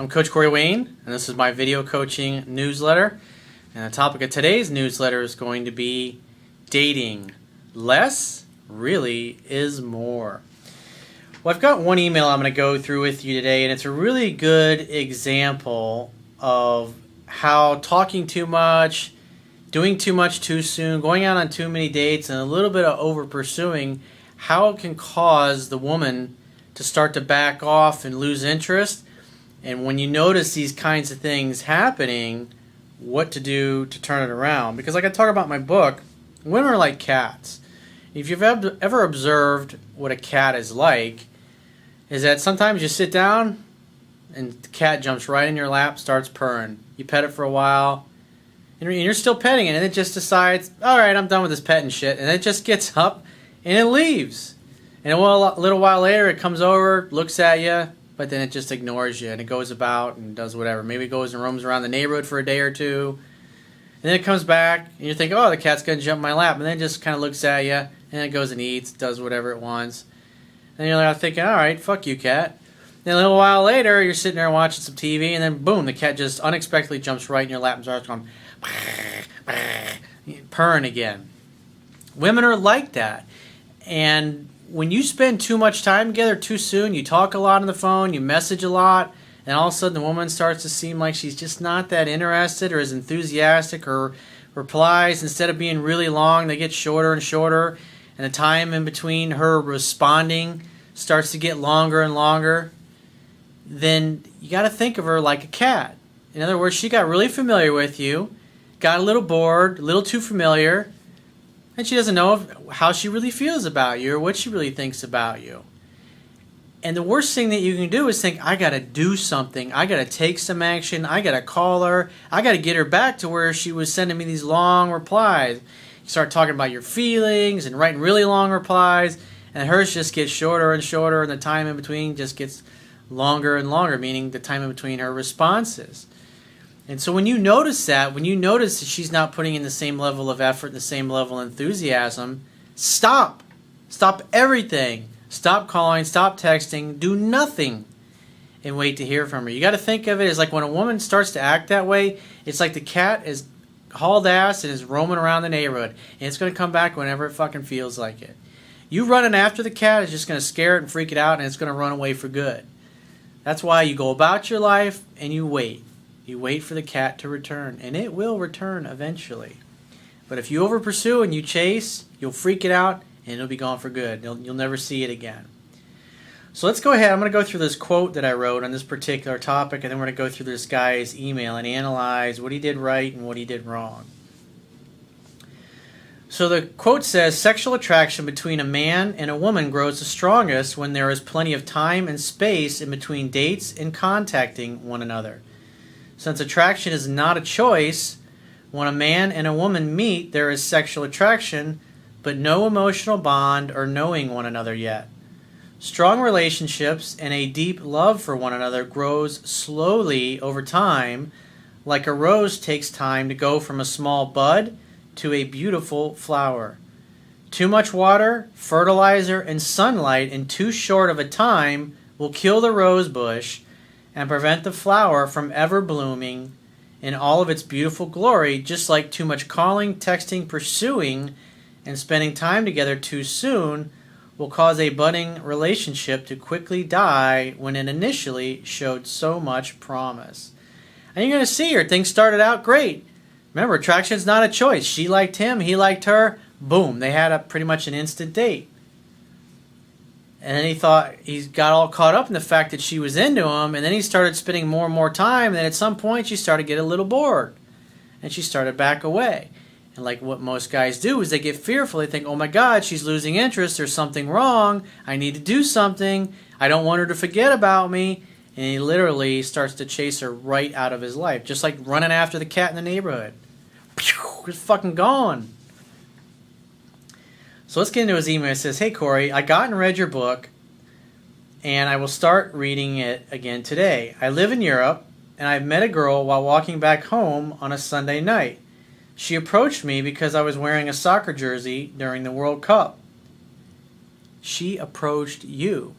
I'm Coach Corey Wayne, and this is my video coaching newsletter. And the topic of today's newsletter is going to be dating. Less really is more. Well, I've got one email I'm going to go through with you today, and it's a really good example of how talking too much, doing too much too soon, going out on too many dates, and a little bit of over pursuing, how it can cause the woman to start to back off and lose interest. And when you notice these kinds of things happening, what to do to turn it around. Because like I talk about in my book, women are like cats. If you've ever observed what a cat is like, is that sometimes you sit down and the cat jumps right in your lap, starts purring. You pet it for a while, and you're still petting it, and it just decides, all right, I'm done with this petting shit, and it just gets up and it leaves. And a little while later, it comes over, looks at you, but then it just ignores you, and it goes about and does whatever. Maybe it goes and roams around the neighborhood for a day or two, and then it comes back, and you think, oh, the cat's going to jump in my lap, and then it just kind of looks at you, and then it goes and eats, does whatever it wants. And you're like thinking, all right, fuck you, cat. Then a little while later, you're sitting there watching some TV, and then boom, the cat just unexpectedly jumps right in your lap and starts going, purring again. Women are like that. And when you spend too much time together too soon, you talk a lot on the phone, you message a lot, and all of a sudden the woman starts to seem like she's just not that interested or as enthusiastic. Her replies, instead of being really long, they get shorter and shorter, and the time in between her responding starts to get longer and longer. Then you got to think of her like a cat. In other words, she got really familiar with you, got a little bored, a little too familiar, and she doesn't know how she really feels about you or what she really thinks about you. And the worst thing that you can do is think, I got to do something. I got to take some action. I got to call her. I got to get her back to where she was sending me these long replies. You start talking about your feelings and writing really long replies, and hers just gets shorter and shorter, and the time in between just gets longer and longer, meaning the time in between her responses. And so when you notice that, when you notice that she's not putting in the same level of effort, the same level of enthusiasm, stop. Stop everything. Stop calling, stop texting, do nothing, and wait to hear from her. You got to think of it as like when a woman starts to act that way, it's like the cat is hauled ass and is roaming around the neighborhood, and it's going to come back whenever it fucking feels like it. You running after the cat is just going to scare it and freak it out, and it's going to run away for good. That's why you go about your life and you wait. You wait for the cat to return, and it will return eventually. But if you over pursue and you chase, you'll freak it out, and it'll be gone for good. You'll never see it again. So let's go ahead. I'm going to go through this quote that I wrote on this particular topic, and then we're going to go through this guy's email and analyze what he did right and what he did wrong. So the quote says, sexual attraction between a man and a woman grows the strongest when there is plenty of time and space in between dates and contacting one another. Since attraction is not a choice, when a man and a woman meet, there is sexual attraction, but no emotional bond or knowing one another yet. Strong relationships and a deep love for one another grows slowly over time, like a rose takes time to go from a small bud to a beautiful flower. Too much water, fertilizer, and sunlight in too short of a time will kill the rose bush and prevent the flower from ever blooming in all of its beautiful glory, just like too much calling, texting, pursuing, and spending time together too soon will cause a budding relationship to quickly die when it initially showed so much promise. And you're going to see here, things started out great. Remember, attraction's not a choice. She liked him, he liked her. Boom, they had pretty much an instant date. And then he got all caught up in the fact that she was into him, and then he started spending more and more time, and then at some point she started to get a little bored. And she started back away. And like what most guys do is they get fearful. They think, oh my God, she's losing interest. There's something wrong. I need to do something. I don't want her to forget about me. And he literally starts to chase her right out of his life. Just like running after the cat in the neighborhood. It's fucking gone. So let's get into his email. It says, hey Corey, I got and read your book, and I will start reading it again today. I live in Europe, and I met a girl while walking back home on a Sunday night. She approached me because I was wearing a soccer jersey during the World Cup. She approached you.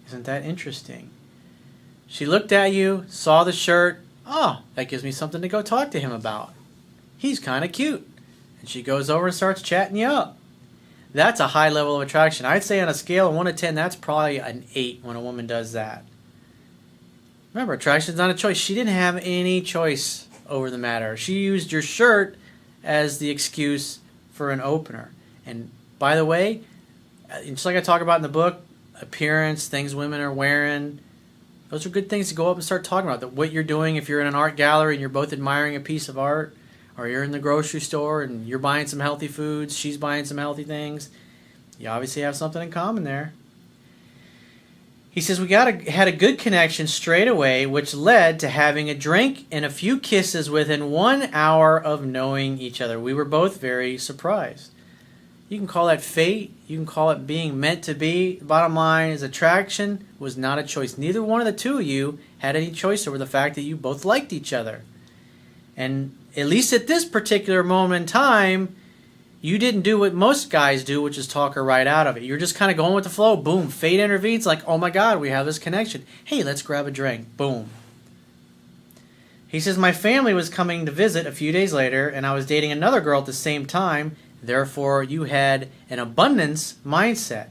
Isn't that interesting? She looked at you, saw the shirt. Oh, that gives me something to go talk to him about. He's kind of cute. And she goes over and starts chatting you up. That's a high level of attraction. I'd say on a scale of 1 to 10, that's probably an 8 when a woman does that. Remember, attraction's not a choice. She didn't have any choice over the matter. She used your shirt as the excuse for an opener. And by the way, just like I talk about in the book, appearance, things women are wearing, those are good things to go up and start talking about. What you're doing if you're in an art gallery and you're both admiring a piece of art, or you're in the grocery store and you're buying some healthy foods, she's buying some healthy things, you obviously have something in common there. He says, we had a good connection straight away, which led to having a drink and a few kisses within 1 hour of knowing each other. We were both very surprised. You can call that fate. You can call it being meant to be. The bottom line is attraction was not a choice. Neither one of the two of you had any choice over the fact that you both liked each other. And at least at this particular moment in time, you didn't do what most guys do, which is talk her right out of it. You're just kind of going with the flow. Boom. Fate intervenes like, oh my God, we have this connection. Hey, let's grab a drink. Boom. He says, my family was coming to visit a few days later, and I was dating another girl at the same time. Therefore, you had an abundance mindset.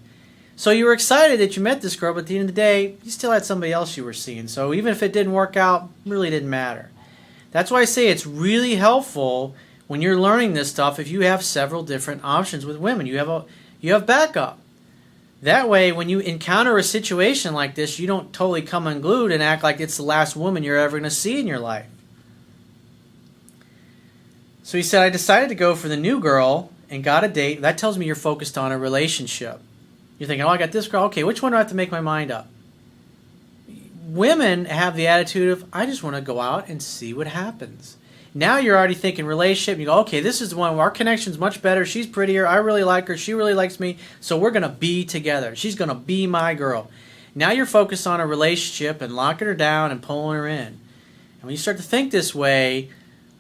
So you were excited that you met this girl, but at the end of the day, you still had somebody else you were seeing. So even if it didn't work out, it really didn't matter. That's why I say it's really helpful when you're learning this stuff if you have several different options with women. You have backup. That way, when you encounter a situation like this, you don't totally come unglued and act like it's the last woman you're ever going to see in your life. So he said, I decided to go for the new girl and got a date. That tells me you're focused on a relationship. You're thinking, oh, I got this girl. Okay, which one do I have to make my mind up? Women have the attitude of, I just want to go out and see what happens. Now you're already thinking relationship. You go, okay, this is the one where our connection's much better. She's prettier. I really like her. She really likes me. So we're going to be together. She's going to be my girl. Now you're focused on a relationship and locking her down and pulling her in. And when you start to think this way,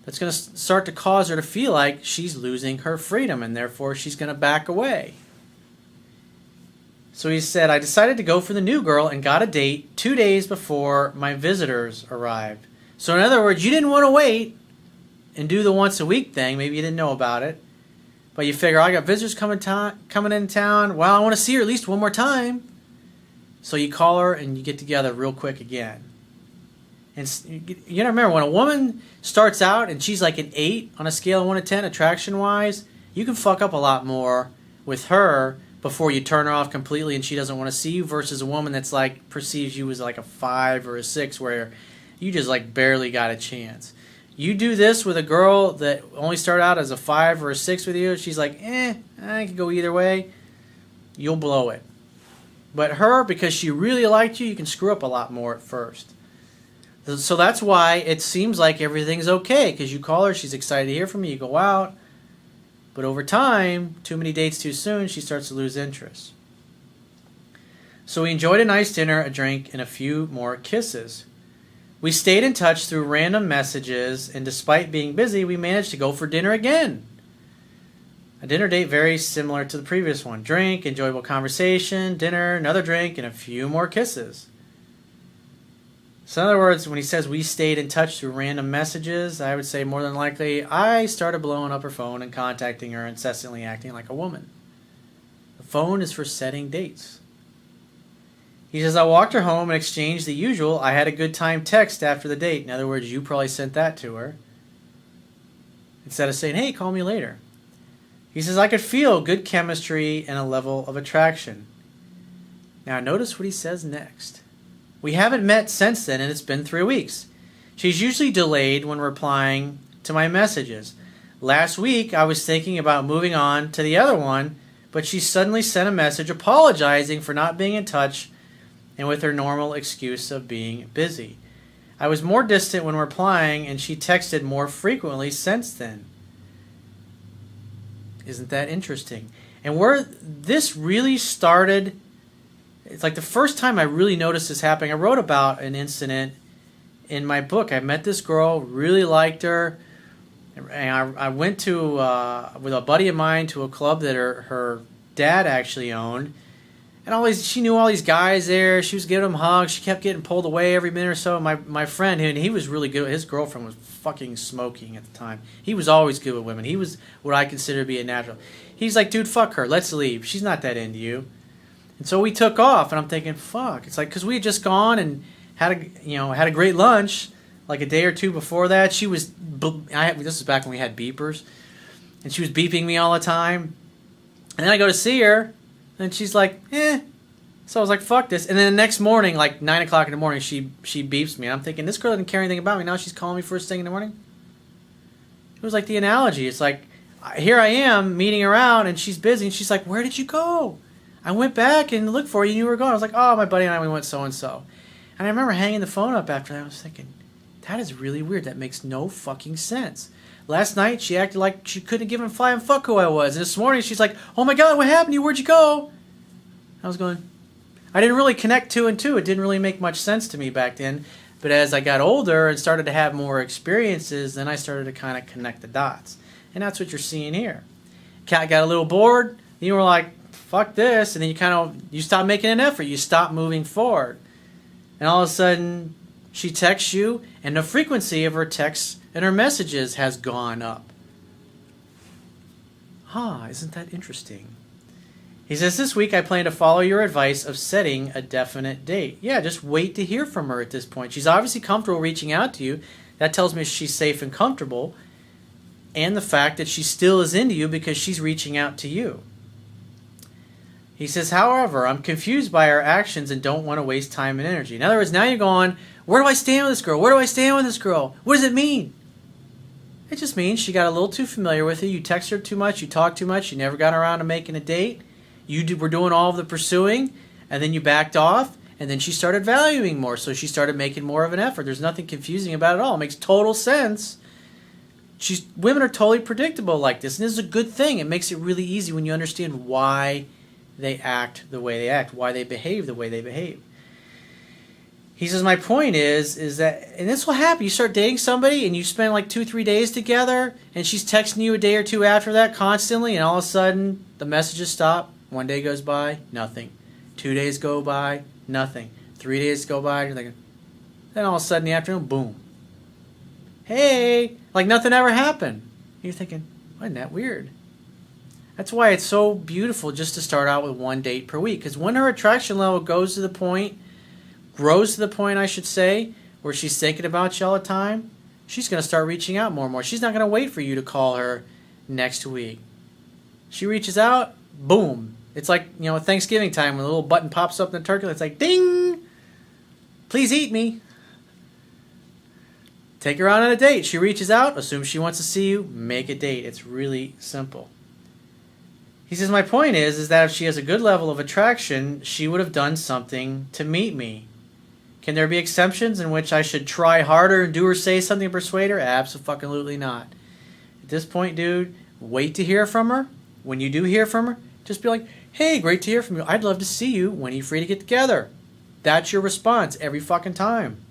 that's going to start to cause her to feel like she's losing her freedom, and therefore she's going to back away. So he said, I decided to go for the new girl and got a date 2 days before my visitors arrived. So in other words, you didn't want to wait and do the once a week thing. Maybe you didn't know about it. But you figure, I got visitors coming in town. Well, I want to see her at least one more time. So you call her and you get together real quick again. And you gotta remember, when a woman starts out and she's like an 8 on a scale of 1 to 10 attraction-wise, you can fuck up a lot more with her before you turn her off completely and she doesn't want to see you, versus a woman that's like perceives you as like a 5 or a 6 where you just like barely got a chance. You do this with a girl that only started out as a 5 or a 6 with you, she's like, I can go either way, you'll blow it. But her, because she really liked you, you can screw up a lot more at first. So that's why it seems like everything's okay, because you call her, she's excited to hear from you, you go out. But over time, too many dates too soon, she starts to lose interest. So we enjoyed a nice dinner, a drink, and a few more kisses. We stayed in touch through random messages, and despite being busy, we managed to go for dinner again. A dinner date very similar to the previous one. Drink, enjoyable conversation, dinner, another drink, and a few more kisses. So in other words, when he says we stayed in touch through random messages, I would say more than likely I started blowing up her phone and contacting her, incessantly acting like a woman. The phone is for setting dates. He says, I walked her home and exchanged the usual I had a good time text after the date. In other words, you probably sent that to her. Instead of saying, hey, call me later. He says, I could feel good chemistry and a level of attraction. Now notice what he says next. We haven't met since then, and it's been 3 weeks. She's usually delayed when replying to my messages. Last week, I was thinking about moving on to the other one, but she suddenly sent a message apologizing for not being in touch and with her normal excuse of being busy. I was more distant when replying, and she texted more frequently since then. Isn't that interesting? And where this really started, it's like the first time I really noticed this happening. I wrote about an incident in my book. I met this girl, really liked her, and I went to with a buddy of mine to a club that her dad actually owned. And she knew all these guys there. She was giving them hugs. She kept getting pulled away every minute or so. My friend, and he was really good. His girlfriend was fucking smoking at the time. He was always good with women. He was what I consider to be a natural. He's like, dude, fuck her. Let's leave. She's not that into you. And so we took off, and I'm thinking, fuck. It's like, because we had just gone and had a great lunch like a day or two before that. She was, this was back when we had beepers, and she was beeping me all the time. And then I go to see her, and she's like, eh. So I was like, fuck this. And then the next morning, like 9 o'clock in the morning, she beeps me. And I'm thinking, this girl didn't care anything about me. Now she's calling me first thing in the morning. It was like the analogy. It's like, here I am meeting around, and she's busy, and she's like, where did you go? I went back and looked for you, and you were gone. I was like, oh, my buddy and I, we went so-and-so. And I remember hanging the phone up after that. I was thinking, that is really weird. That makes no fucking sense. Last night, she acted like she couldn't give a flying fuck who I was. And this morning, she's like, oh my God, what happened to you? Where'd you go? I was going, I didn't really connect two and two. It didn't really make much sense to me back then. But as I got older and started to have more experiences, then I started to kind of connect the dots. And that's what you're seeing here. Cat got a little bored. And you were like, fuck this. And then you stop making an effort. You stop moving forward. And all of a sudden, she texts you, and the frequency of her texts and her messages has gone up. Isn't that interesting? He says, this week I plan to follow your advice of setting a definite date. Yeah, just wait to hear from her at this point. She's obviously comfortable reaching out to you. That tells me she's safe and comfortable. And the fact that she still is into you because she's reaching out to you. He says, however, I'm confused by her actions and don't want to waste time and energy. In other words, now you're going, where do I stand with this girl? Where do I stand with this girl? What does it mean? It just means she got a little too familiar with you. You text her too much. You talk too much. You never got around to making a date. You were doing all of the pursuing, and then you backed off, and then she started valuing more, so she started making more of an effort. There's nothing confusing about it at all. It makes total sense. Women are totally predictable like this, and this is a good thing. It makes it really easy when you understand why they act the way they act, why they behave the way they behave. He says, my point is that, and this will happen, you start dating somebody and you spend like 2-3 days together and she's texting you a day or two after that constantly, and all of a sudden the messages stop. 1 day goes by, nothing. 2 days go by, nothing. 3 days go by, you're thinking, then all of a sudden in the afternoon, boom. Hey, like nothing ever happened. You're thinking, wasn't that weird? That's why it's so beautiful just to start out with 1 date per week. Because when her attraction level grows to the point, I should say, where she's thinking about you all the time, she's going to start reaching out more and more. She's not going to wait for you to call her next week. She reaches out, boom. It's like, Thanksgiving time when the little button pops up in the turkey. It's like, ding! Please eat me. Take her out on a date. She reaches out, assumes she wants to see you, make a date. It's really simple. He says, my point is that if she has a good level of attraction, she would have done something to meet me. Can there be exceptions in which I should try harder and do or say something to persuade her? Absolutely not. At this point, dude, wait to hear from her. When you do hear from her, just be like, hey, great to hear from you. I'd love to see you. When are you free to get together? That's your response every fucking time.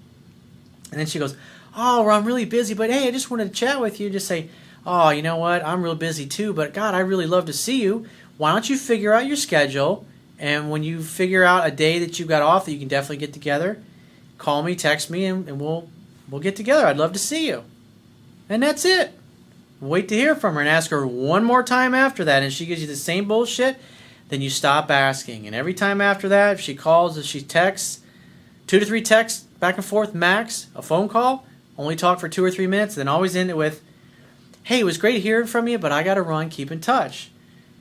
And then she goes, oh, well, I'm really busy, but hey, I just wanted to chat with you. Just say, oh, you know what? I'm real busy too, but God, I really love to see you. Why don't you figure out your schedule, and when you figure out a day that you got off that you can definitely get together, call me, text me, and we'll get together. I'd love to see you. And that's it. Wait to hear from her and ask her one more time after that, and she gives you the same bullshit, then you stop asking. And every time after that, if she calls, if she texts, 2 to 3 texts back and forth max, a phone call, only talk for 2 or 3 minutes, then always end it with, hey, it was great hearing from you, but I got to run, keep in touch.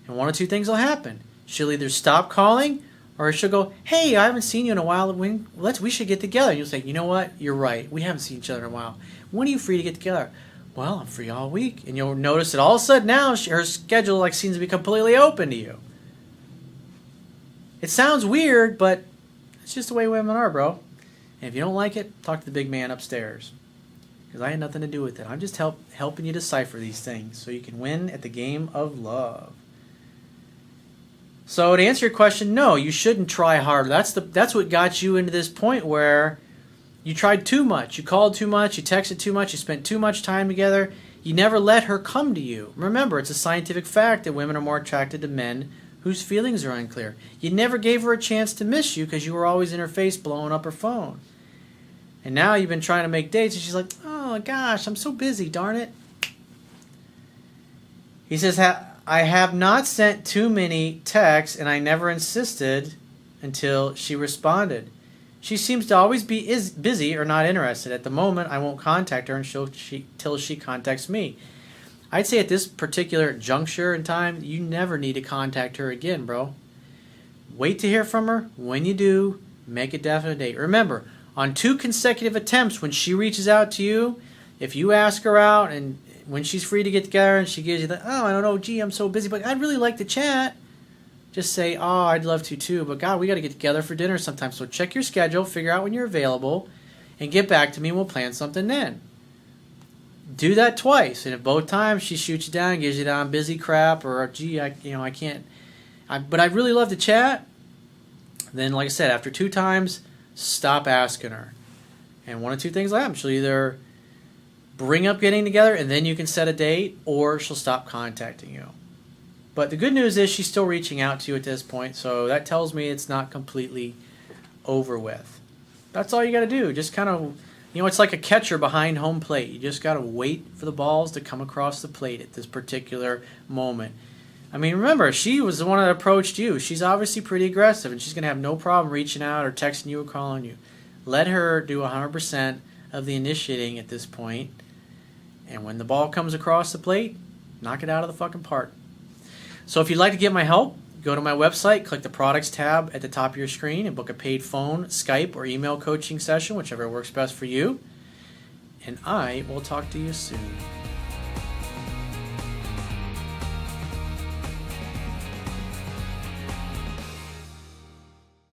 And 1 or 2 things will happen. She'll either stop calling, or she'll go, hey, I haven't seen you in a while. We should get together. And you'll say, you know what? You're right. We haven't seen each other in a while. When are you free to get together? Well, I'm free all week. And you'll notice that all of a sudden now her schedule seems to be completely open to you. It sounds weird, but it's just the way women are, bro. And if you don't like it, talk to the big man upstairs. Because I had nothing to do with it. I'm just helping you decipher these things so you can win at the game of love. So to answer your question, no, you shouldn't try harder. That's what got you into this point where you tried too much. You called too much. You texted too much. You spent too much time together. You never let her come to you. Remember, it's a scientific fact that women are more attracted to men whose feelings are unclear. You never gave her a chance to miss you because you were always in her face blowing up her phone. And now you've been trying to make dates and she's like, oh gosh, I'm so busy, darn it. He says, I have not sent too many texts and I never insisted until she responded. She seems to always be busy or not interested. At the moment, I won't contact her until she contacts me. I'd say at this particular juncture in time, you never need to contact her again, bro. Wait to hear from her. When you do, make a definite date. Remember, on 2 consecutive attempts, when she reaches out to you, if you ask her out and when she's free to get together and she gives you the, oh, I don't know, gee, I'm so busy, but I'd really like to chat. Just say, oh, I'd love to too, but God, we got to get together for dinner sometime. So check your schedule, figure out when you're available, and get back to me and we'll plan something then. Do that twice, and if both times she shoots you down, gives you down busy crap, or gee, I can't, but I'd really love to chat, then like I said, after 2 times, stop asking her. And one of 2 things will happen. She'll either bring up getting together and then you can set a date, or she'll stop contacting you. But the good news is she's still reaching out to you at this point, so that tells me it's not completely over with. That's all you got to do. Just kind of, it's like a catcher behind home plate. You just got to wait for the balls to come across the plate at this particular moment. I mean, remember, she was the one that approached you. She's obviously pretty aggressive, and she's going to have no problem reaching out or texting you or calling you. Let her do 100% of the initiating at this point, and when the ball comes across the plate, knock it out of the fucking park. So if you'd like to get my help, go to my website, click the products tab at the top of your screen, and book a paid phone, Skype, or email coaching session, whichever works best for you. And I will talk to you soon.